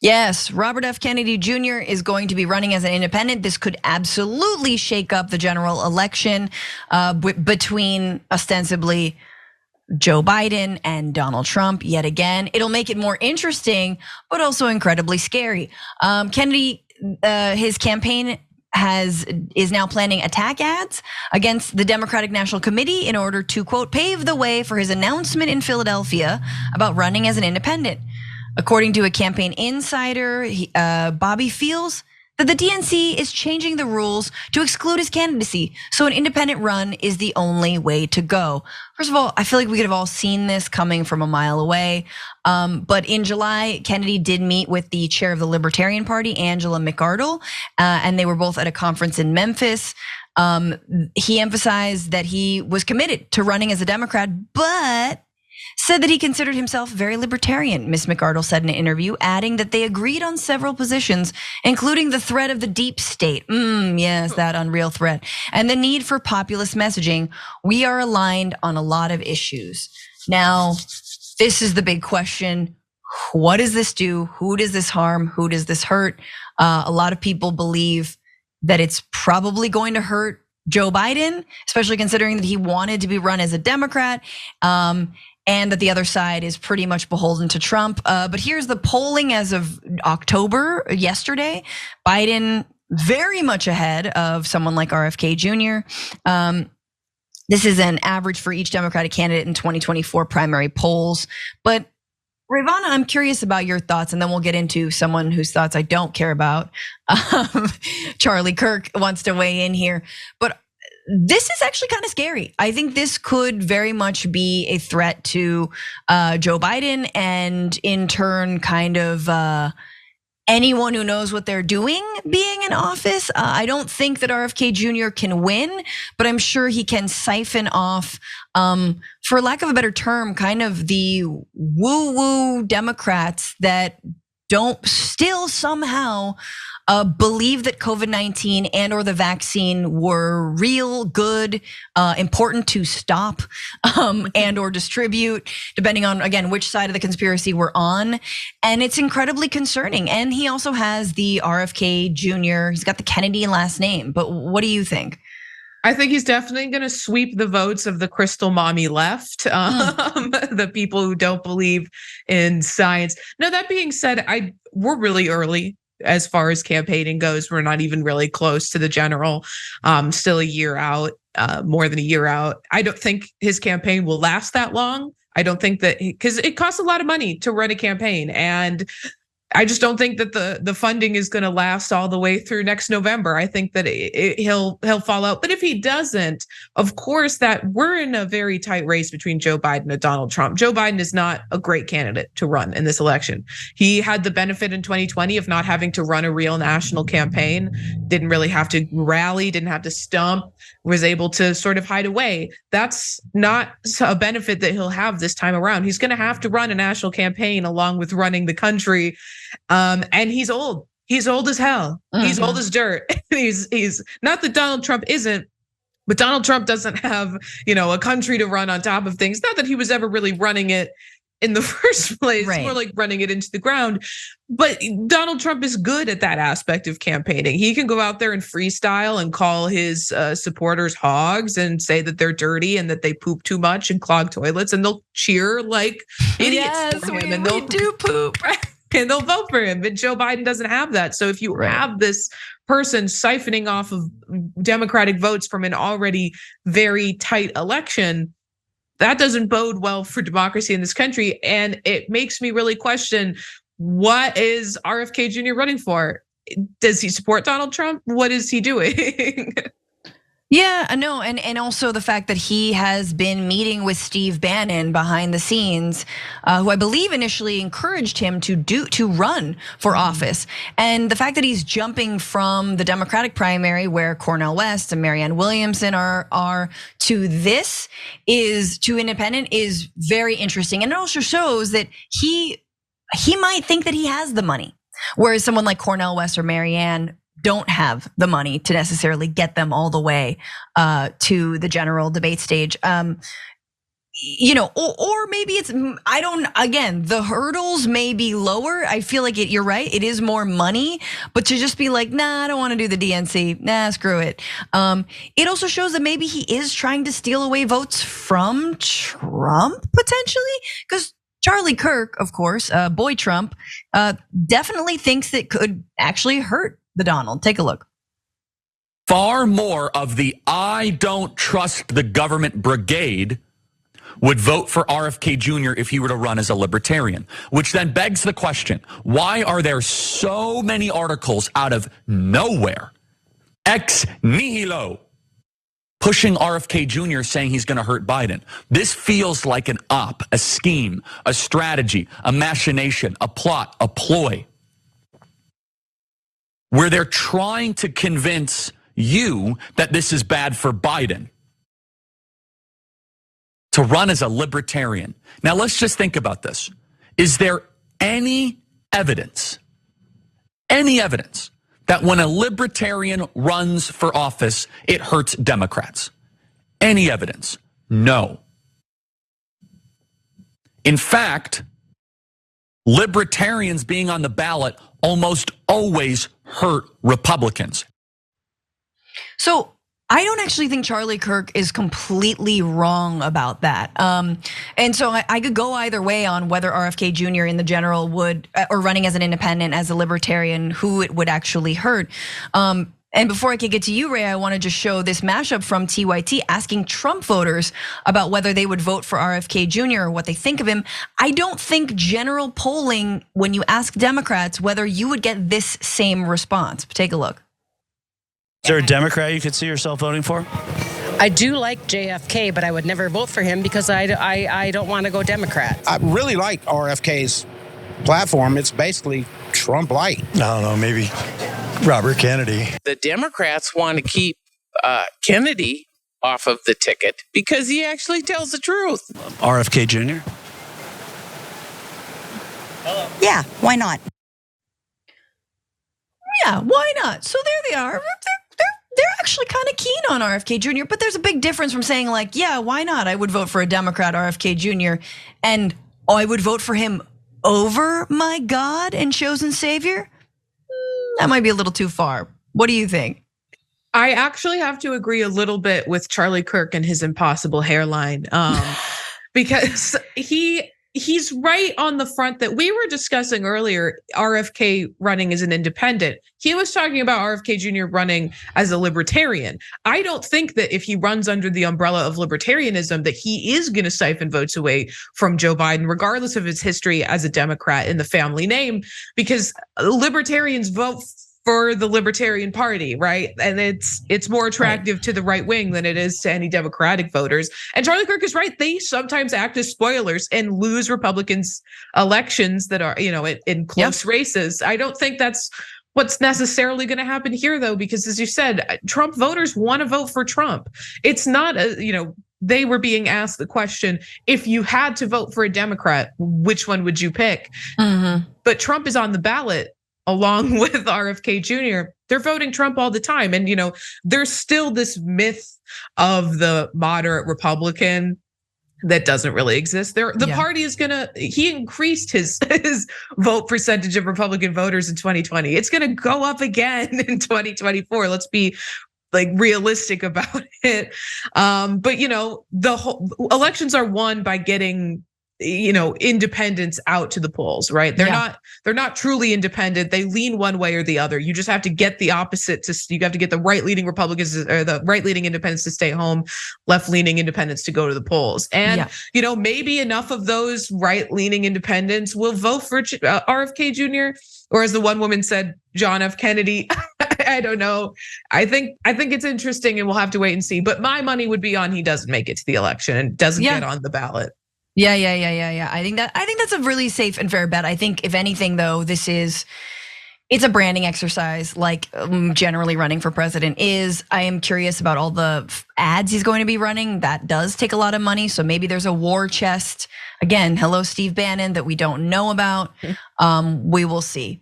Yes, Robert F. Kennedy Jr. is going to be running as an independent. This could absolutely shake up the general election between ostensibly Joe Biden and Donald Trump yet again. It'll make it more interesting, but also incredibly scary. Kennedy, his campaign is now planning attack ads against the Democratic National Committee in order to, quote, pave the way for his announcement in Philadelphia about running as an independent. According to a campaign insider, Bobby feels that the DNC is changing the rules to exclude his candidacy, so an independent run is the only way to go. First of all, I feel like we could have all seen this coming from a mile away. But in July, Kennedy did meet with the chair of the Libertarian Party, Angela McArdle, and they were both at a conference in Memphis. He emphasized that he was committed to running as a Democrat, but said that he considered himself very libertarian, Ms. McArdle said in an interview, adding that they agreed on several positions, including the threat of the deep state. Yes, that unreal threat. And the need for populist messaging. We are aligned on a lot of issues. Now, this is the big question. What does this do? Who does this harm? Who does this hurt? A lot of people believe that it's probably going to hurt Joe Biden, especially considering that he wanted to be run as a Democrat. And that the other side is pretty much beholden to Trump. But here's the polling as of October, yesterday. Biden very much ahead of someone like RFK Jr. This is an average for each Democratic candidate in 2024 primary polls. But Rayyvana, I'm curious about your thoughts, and then we'll get into someone whose thoughts I don't care about. Charlie Kirk wants to weigh in here. But this is actually kind of scary. I think this could very much be a threat to Joe Biden and in turn kind of anyone who knows what they're doing being in office. I don't think that RFK Jr. can win, but I'm sure he can siphon off, for lack of a better term, kind of the woo-woo Democrats that don't still somehow believe that COVID-19 and or the vaccine were real, good, important to stop and or distribute, depending on, again, which side of the conspiracy we're on. And it's incredibly concerning. And he also has the RFK Jr., he's got the Kennedy last name. But what do you think? I think he's definitely going to sweep the votes of the crystal mommy left, the people who don't believe in science. Now, that being said, we're really early as far as campaigning goes. We're not even really close to the general, still a year out, more than a year out. I don't think his campaign will last that long. I don't think that, because it costs a lot of money to run a campaign, and I just don't think that the funding is going to last all the way through next November. I think that he'll fall out. But if he doesn't, of course, that we're in a very tight race between Joe Biden and Donald Trump. Joe Biden is not a great candidate to run in this election. He had the benefit in 2020 of not having to run a real national campaign, didn't really have to rally, didn't have to stump, was able to sort of hide away. That's not a benefit that he'll have this time around. He's going to have to run a national campaign along with running the country. And he's old. He's old as hell. He's old as dirt. He's not that Donald Trump isn't, but Donald Trump doesn't have, a country to run on top of things. Not that he was ever really running it in the first place, right. More like running it into the ground. But Donald Trump is good at that aspect of campaigning. He can go out there and freestyle and call his supporters hogs and say that they're dirty and that they poop too much and clog toilets, and they'll cheer like idiots. Yes, for him, and we do poop. Right? And they'll vote for him. But Joe Biden doesn't have that. So if you have this person siphoning off of Democratic votes from an already very tight election, that doesn't bode well for democracy in this country. And it makes me really question, what is RFK Jr. running for? Does he support Donald Trump? What is he doing? Yeah, no, and also the fact that he has been meeting with Steve Bannon behind the scenes, who I believe initially encouraged him to run for office, and the fact that he's jumping from the Democratic primary where Cornel West and Marianne Williamson are to this is to independent is very interesting, and it also shows that he might think that he has the money, whereas someone like Cornel West or Marianne don't have the money to necessarily get them all the way to the general debate stage. Or maybe it's, again, the hurdles may be lower. I feel like you're right, it is more money, but to just be like, nah, I don't wanna do the DNC, nah, screw it. It also shows that maybe he is trying to steal away votes from Trump, potentially, because Charlie Kirk, of course, boy Trump, definitely thinks it could actually hurt the Donald. Take a look. Far more of the I don't trust the government brigade would vote for RFK Jr. if he were to run as a libertarian, which then begs the question, why are there so many articles out of nowhere, ex nihilo, pushing RFK Jr. saying he's gonna hurt Biden? This feels like an op, a scheme, a strategy, a machination, a plot, a ploy, where they're trying to convince you that this is bad for Biden to run as a libertarian. Now let's just think about this. Is there any evidence that when a libertarian runs for office, it hurts Democrats? Any evidence? No. In fact, libertarians being on the ballot almost always hurt Republicans. So I don't actually think Charlie Kirk is completely wrong about that. And so I could go either way on whether RFK Jr. in the general would, or running as an independent, as a libertarian, who it would actually hurt. And before I could get to you, Ray, I want to just show this mashup from TYT asking Trump voters about whether they would vote for RFK Jr. or what they think of him. I don't think general polling, when you ask Democrats, whether you would get this same response. Take a look. Is there a Democrat you could see yourself voting for? I do like JFK, but I would never vote for him because I don't want to go Democrat. I really like RFK's platform. It's basically Trump light. I don't know, maybe Robert Kennedy. The Democrats want to keep Kennedy off of the ticket because he actually tells the truth. RFK Jr.? Yeah, why not? Yeah, why not? So there they are. They're actually kind of keen on RFK Jr., but there's a big difference from saying like, yeah, why not? I would vote for a Democrat, RFK Jr., and I would vote for him over my God and chosen savior. That might be a little too far. What do you think? I actually have to agree a little bit with Charlie Kirk and his impossible hairline, because he's right on the front that we were discussing earlier, RFK running as an independent. He was talking about RFK Jr. running as a libertarian. I don't think that if he runs under the umbrella of libertarianism that he is gonna siphon votes away from Joe Biden, regardless of his history as a Democrat in the family name, because libertarians vote for the Libertarian Party, right? And it's more attractive to the right wing than it is to any Democratic voters. And Charlie Kirk is right. They sometimes act as spoilers and lose Republicans elections that are, in close races. I don't think that's what's necessarily going to happen here though, because as you said, Trump voters want to vote for Trump. It's not they were being asked the question, if you had to vote for a Democrat, which one would you pick? Mm-hmm. But Trump is on the ballot along with RFK Jr. They're voting Trump all the time. And there's still this myth of the moderate Republican that doesn't really exist. The party is he increased his vote percentage of Republican voters in 2020. It's gonna go up again in 2024. Let's be realistic about it. But the whole elections are won by getting independents out to the polls, right? They're not truly independent. They lean one way or the other. You just have to get the opposite you have to get the right-leaning Republicans or the right-leaning independents to stay home, left-leaning independents to go to the polls. And maybe enough of those right-leaning independents will vote for RFK Jr. or, as the one woman said, John F. Kennedy. I don't know. I think it's interesting, and we'll have to wait and see. But my money would be on he doesn't make it to the election and doesn't get on the ballot. Yeah. I think that's a really safe and fair bet. I think if anything though, it's a branding exercise like generally running for president is. I am curious about all the ads he's going to be running. That does take a lot of money. So maybe there's a war chest. Again, hello, Steve Bannon, that we don't know about. We will see.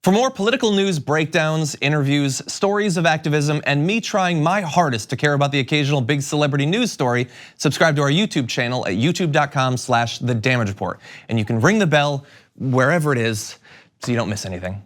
For more political news breakdowns, interviews, stories of activism, and me trying my hardest to care about the occasional big celebrity news story, subscribe to our YouTube channel at youtube.com/thedamagereport. And you can ring the bell wherever it is so you don't miss anything.